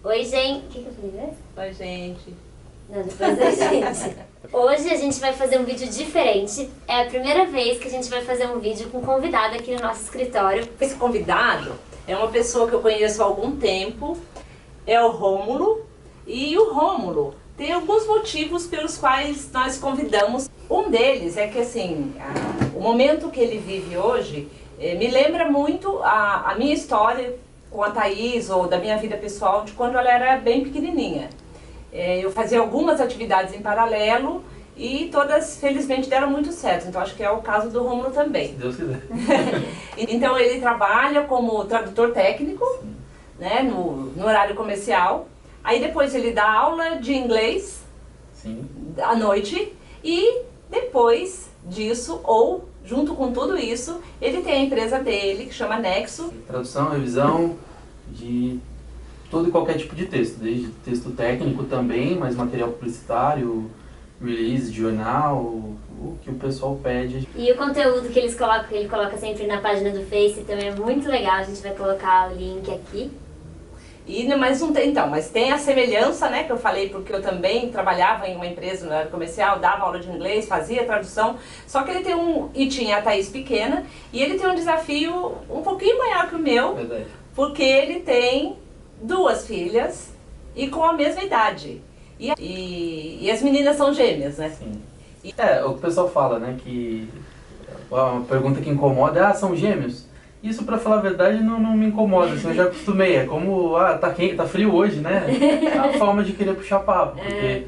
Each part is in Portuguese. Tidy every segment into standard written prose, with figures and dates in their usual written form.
Oi, gente. O que eu falei mesmo? Oi, gente. Não, depois da gente. Hoje a gente vai fazer um vídeo diferente. É a primeira vez que a gente vai fazer um vídeo com convidado aqui no nosso escritório. Esse convidado é uma pessoa que eu conheço há algum tempo, é o Rômulo. E o Rômulo tem alguns motivos pelos quais nós convidamos. Um deles é que, assim, o momento que ele vive hoje me lembra muito a minha história com a Thaís, ou da minha vida pessoal, de quando ela era bem pequenininha. Eu fazia algumas atividades em paralelo e todas, felizmente, deram muito certo. Então, acho que é o caso do Rômulo também. Se Deus quiser. Então, ele trabalha como tradutor técnico, né, no horário comercial. Aí, depois, ele dá aula de inglês. Sim. À noite. E, depois disso, ou junto com tudo isso, ele tem a empresa dele, que chama Nexo. Tradução, revisão de todo e qualquer tipo de texto, desde texto técnico também, mas material publicitário, release de jornal, o que o pessoal pede. E o conteúdo que ele coloca sempre na página do Face também é muito legal. A gente vai colocar o link aqui. Mas não tem, então, mas tem a semelhança, né, que eu falei, porque eu também trabalhava em uma empresa no horário comercial, dava aula de inglês, fazia tradução, só que ele tem e tinha a Thaís pequena, e ele tem um desafio um pouquinho maior que o meu, Verdade. porque ele tem 2 filhas e com a mesma idade, e as meninas são gêmeas, né? Sim. O que o pessoal fala, né, que uma pergunta que incomoda é, são gêmeos? Isso, pra falar a verdade, não me incomoda, assim, eu já acostumei. É como, tá quente, tá frio hoje, né? É a forma de querer puxar papo, porque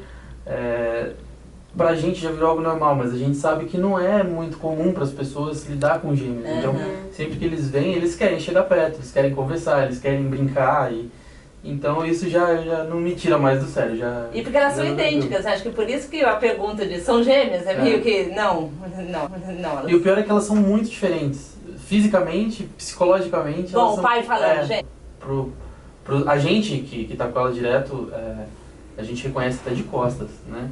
pra gente já virou algo normal, mas a gente sabe que não é muito comum pras pessoas lidar com gêmeos. Então, sempre que eles vêm, eles querem chegar perto, eles querem conversar, eles querem brincar. Então, isso já não me tira mais do sério. E porque elas são idênticas, acho que por isso que a pergunta de são gêmeas é meio que, não. Elas... E o pior é que elas são muito diferentes. Fisicamente, psicologicamente. Bom, o pai falando, gente. A gente que tá com ela direto, a gente reconhece até de costas, né?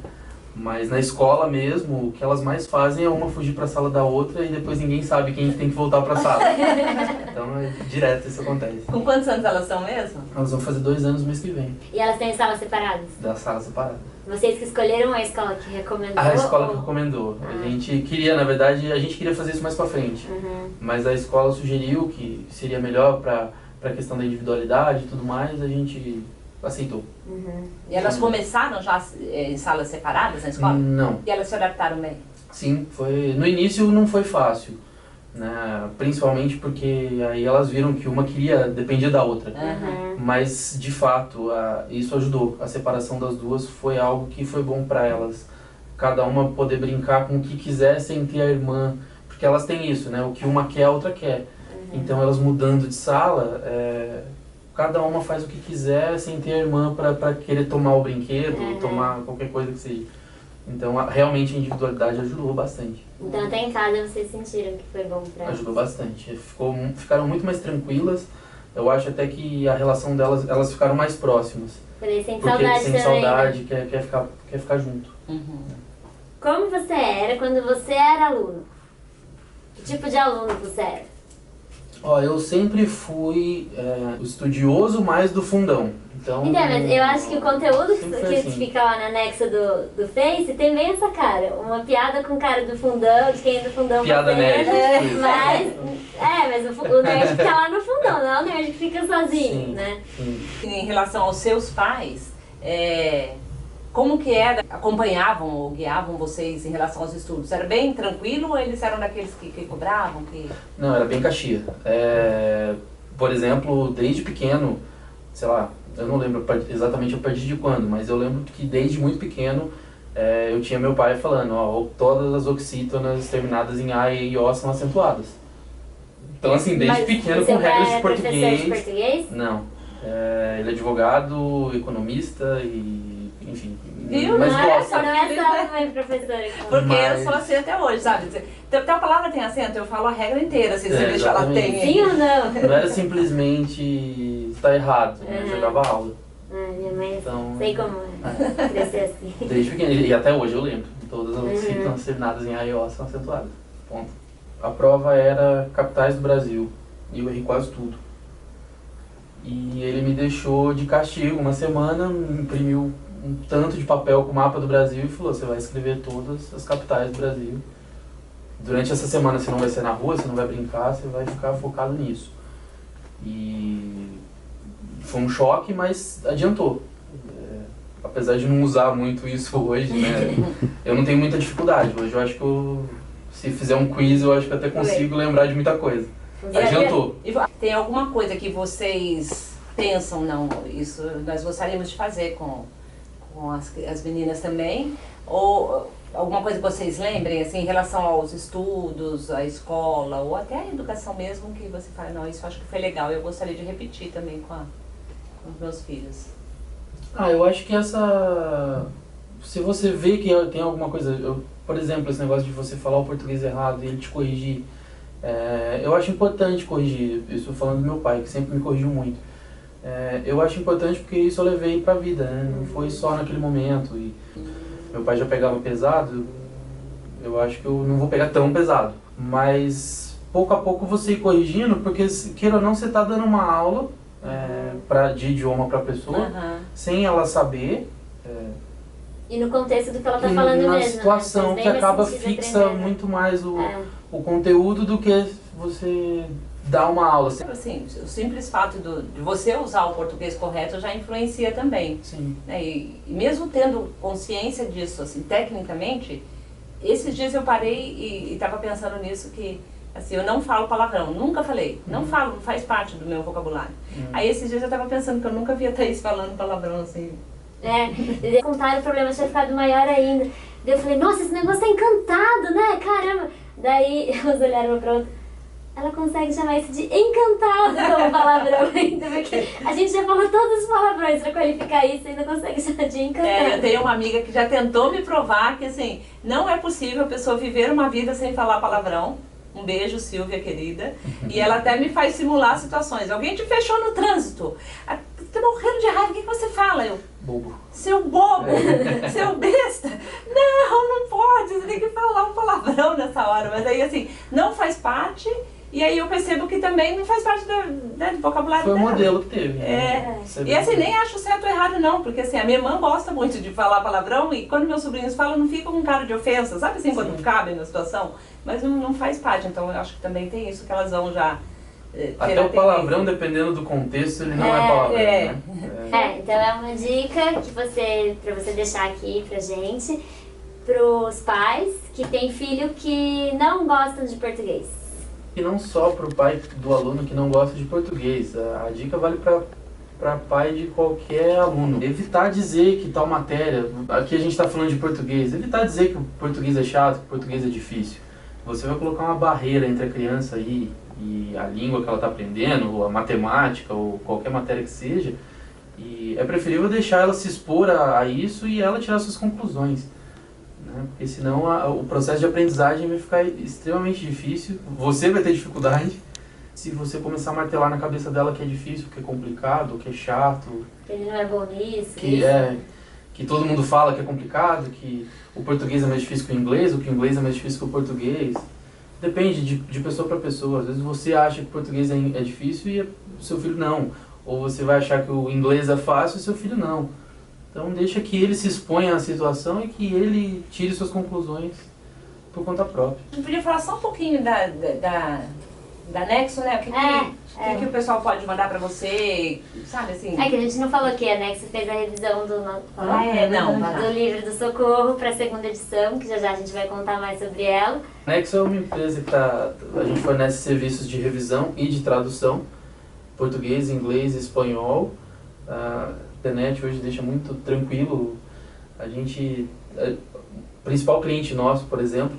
Mas na escola mesmo, o que elas mais fazem é uma fugir pra sala da outra e depois ninguém sabe quem tem que voltar pra sala. Então, direto isso acontece. Com quantos anos elas são mesmo? Elas vão fazer 2 anos no mês que vem. E elas têm salas separadas? Da sala separada. Vocês que escolheram a escola que recomendou? A escola que recomendou. A gente queria, na verdade, fazer isso mais pra frente. Mas a escola sugeriu que seria melhor pra questão da individualidade e tudo mais, a gente aceitou. E elas começaram já em salas separadas na escola? Não. E elas se adaptaram bem? Sim, no início não foi fácil, né? Principalmente porque aí elas viram que uma dependia da outra. Mas, de fato, isso ajudou. A separação das duas foi algo que foi bom para elas. Cada uma poder brincar com o que quiser sem ter a irmã. Porque elas têm isso, né? O que uma quer, a outra quer. Então, elas mudando de sala, cada uma faz o que quiser sem ter a irmã para querer tomar o brinquedo, tomar qualquer coisa que seja. Então, realmente a individualidade ajudou bastante. Então, até em casa vocês sentiram que foi bom pra elas? Ajudou bastante. Ficaram muito mais tranquilas. Eu acho até que a relação delas, elas ficaram mais próximas. Porque sente saudade também, saudade, né? quer ficar junto. Como você era quando você era aluno? Que tipo de aluno você era? Eu sempre fui o estudioso mais do fundão. Então, mas eu acho que o conteúdo que assim. fica lá na anexo do Face tem bem essa cara. Uma piada com cara do fundão, de quem é do fundão. Piada nerd. Mas o nerd fica lá no fundão, não é o nerd que fica sozinho, né? Sim. Em relação aos seus pais, como que era? Acompanhavam ou guiavam vocês em relação aos estudos? Era bem tranquilo ou eles eram daqueles que cobravam? Não, era bem caxia. Por exemplo, desde pequeno, sei lá, eu não lembro exatamente a partir de quando, mas eu lembro que desde muito pequeno eu tinha meu pai falando, todas as oxítonas terminadas em A e O são acentuadas. Então, assim, desde pequeno com regras de português. Professor de português? Não. Ele é advogado, economista e, enfim. Viu? Mas não gosta. não é só mãe professora. Porque eu sou assim até hoje, sabe? Então a palavra tem acento, eu falo a regra inteira, assim, você deixa ela tem. Sim ou não? Não era simplesmente está errado, né? Eu dava aula. Minha mãe, Então, sei como é crescer assim. Desde pequeno, e até hoje eu lembro. Todas as oxítonas terminadas em A e O são acentuadas. Ponto. A prova era capitais do Brasil e eu errei quase tudo. E ele me deixou de castigo uma semana, imprimiu um tanto de papel com o mapa do Brasil e falou: você vai escrever todas as capitais do Brasil. Durante essa semana você não vai ser na rua, você não vai brincar, você vai ficar focado nisso. E foi um choque, mas adiantou. Apesar de não usar muito isso hoje, né? Eu não tenho muita dificuldade. Hoje eu acho que se fizer um quiz, eu acho que até consigo lembrar de muita coisa. Adiantou. E tem alguma coisa que vocês pensam, não, isso nós gostaríamos de fazer com as meninas também? Ou alguma coisa que vocês lembrem, assim, em relação aos estudos, à escola, ou até a educação mesmo, que você fala, não, isso eu acho que foi legal, eu gostaria de repetir também com os meus filhos. Eu acho que se você vê que tem alguma coisa, por exemplo, esse negócio de você falar o português errado e ele te corrigir, eu acho importante corrigir, isso falando do meu pai, que sempre me corrigiu muito. Eu acho importante porque isso eu levei pra vida, né? Não foi só naquele momento. E meu pai já pegava pesado, eu acho que eu não vou pegar tão pesado. Mas pouco a pouco você ir corrigindo, porque queira ou não, você tá dando uma aula de idioma pra pessoa, sem ela saber. E no contexto do que ela tá falando mesmo, na situação, né? que acaba fixa muito mais o conteúdo do que você dar uma aula. Assim, o simples fato de você usar o português correto já influencia também. Sim. Né? E mesmo tendo consciência disso, assim, tecnicamente, esses dias eu parei e estava pensando nisso, que assim, eu não falo palavrão, nunca falei, não falo, faz parte do meu vocabulário. Aí esses dias eu estava pensando que eu nunca via Thaís falando palavrão, assim. E contaram, o problema tinha ficado maior ainda. Daí eu falei, nossa, esse negócio tá encantado, né? Caramba! Daí elas olharam uma pra outra. Ela consegue chamar isso de encantado como palavrão ainda, porque a gente já falou todos os palavrões pra qualificar isso e ainda consegue chamar de encantado. Eu tenho uma amiga que já tentou me provar que, assim, não é possível a pessoa viver uma vida sem falar palavrão. Um beijo, Silvia, querida. E ela até me faz simular situações. Alguém te fechou no trânsito. Tá morrendo de raiva, o que você fala? Eu, bobo. Seu bobo, seu besta. Não pode, você tem que falar um palavrão nessa hora. Mas aí, assim, não faz parte. E aí eu percebo que também não faz parte do vocabulário dela. Foi o modelo que teve. E assim, nem acho certo ou errado não, porque assim, a minha irmã gosta muito de falar palavrão e quando meus sobrinhos falam, não fica com cara de ofensa, sabe assim, quando cabe na situação? Mas não faz parte, então eu acho que também tem isso que elas vão já... Até o palavrão, dependendo do contexto, ele não é palavrão, né? Então é uma dica pra você deixar aqui pra gente, pros pais que têm filho que não gostam de português. E não só para o pai do aluno que não gosta de português, a dica vale para pai de qualquer aluno. Evitar dizer que tal matéria, aqui a gente está falando de português, evitar dizer que o português é chato, que o português é difícil. Você vai colocar uma barreira entre a criança e a língua que ela está aprendendo, ou a matemática, ou qualquer matéria que seja, e é preferível deixar ela se expor a isso e ela tirar suas conclusões. Porque senão o processo de aprendizagem vai ficar extremamente difícil. Você vai ter dificuldade se você começar a martelar na cabeça dela que é difícil, que é complicado, que é chato. Que ele não é bom nisso. Que todo mundo fala que é complicado, que o português é mais difícil que o inglês, ou que o inglês é mais difícil que o português. Depende de pessoa para pessoa. Às vezes você acha que o português é difícil e o seu filho não. Ou você vai achar que o inglês é fácil e o seu filho não. Então deixa que ele se exponha à situação e que ele tire suas conclusões por conta própria. A gente podia falar só um pouquinho da Nexo, né? O que o pessoal pode mandar pra você, sabe assim? É que a gente não falou que a Nexo fez a revisão do livro do Socorro para a segunda edição, que já a gente vai contar mais sobre ela. A Nexo é uma empresa que a gente fornece serviços de revisão e de tradução, português, inglês e espanhol. A internet hoje deixa muito tranquilo. O principal cliente nosso, por exemplo,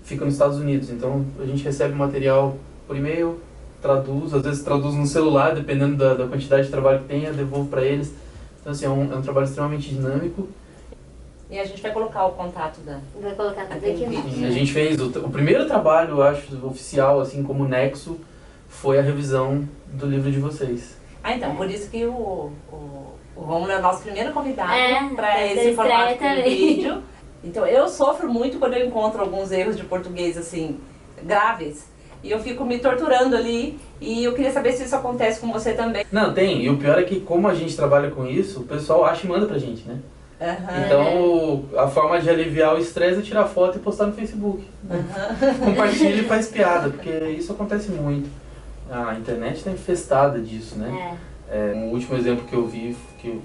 fica nos Estados Unidos, então a gente recebe material por e-mail, traduz, às vezes traduz no celular, dependendo da quantidade de trabalho que tenha, devolvo para eles. Então assim, é um trabalho extremamente dinâmico. E a gente vai colocar o contato Vai colocar tudo aqui no vídeo. A gente fez o primeiro trabalho, eu acho, oficial, assim como Nexo, foi a revisão do livro de vocês. Então, por isso que o Rômulo é o nosso primeiro convidado para esse formato de vídeo. Então, eu sofro muito quando eu encontro alguns erros de português, assim, graves. E eu fico me torturando ali E eu queria saber se isso acontece com você também. Não, tem. E o pior é que como a gente trabalha com isso, o pessoal acha e manda pra gente, né? Então, a forma de aliviar o estresse é tirar foto e postar no Facebook. Compartilha e faz piada, porque isso acontece muito. A internet está infestada disso, né? Um último exemplo que eu vi que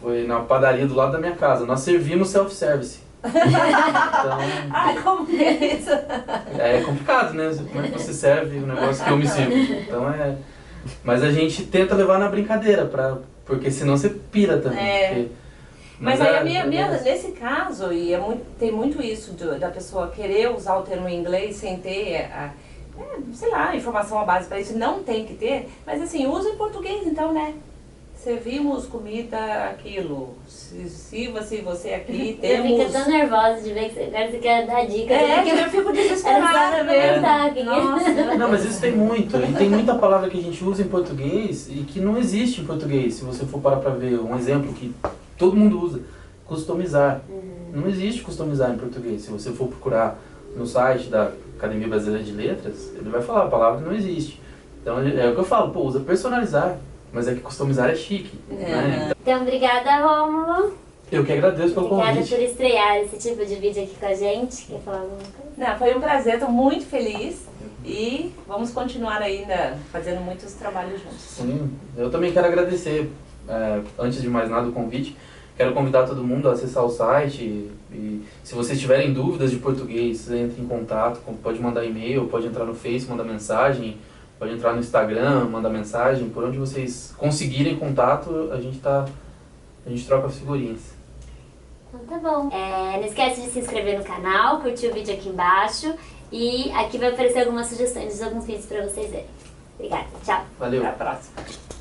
foi na padaria do lado da minha casa. Nós servimos self-service. Então, como que é isso? É complicado, né? Como é que você serve o negócio que eu me sirvo? Então Mas a gente tenta levar na brincadeira, porque senão você pira também. Mas aí nesse caso, e tem muito isso da pessoa querer usar o termo em inglês sem ter sei lá, informação à base para isso, não tem que ter, mas assim, usa em português então, né? Servimos comida, aquilo, sirva-se você aqui, temos... Eu fico tão nervosa de ver que agora você quer dar dica. Eu fico desesperada mesmo. Não, mas isso tem muito, e tem muita palavra que a gente usa em português e que não existe em português, se você for parar para ver um exemplo que todo mundo usa, customizar. Não existe customizar em português. Se você for procurar no site da Academia Brasileira de Letras, ele vai falar, a palavra não existe. Então é o que eu falo, usa personalizar, mas é que customizar é chique. Né? Então, obrigada, Rômulo. Eu que agradeço pelo convite. Obrigada por estrear esse tipo de vídeo aqui com a gente. Quer falar alguma coisa? Não, foi um prazer, estou muito feliz e vamos continuar ainda fazendo muitos trabalhos juntos. Sim, eu também quero agradecer, antes de mais nada, o convite. Quero convidar todo mundo a acessar o site e se vocês tiverem dúvidas de português, entre em contato, pode mandar e-mail, pode entrar no Face, mandar mensagem, pode entrar no Instagram, mandar mensagem, por onde vocês conseguirem contato, a gente troca as figurinhas. Então tá bom. Não esquece de se inscrever no canal, curtir o vídeo aqui embaixo e aqui vai aparecer algumas sugestões de alguns vídeos pra vocês verem. Obrigada, tchau. Valeu. Até a próxima.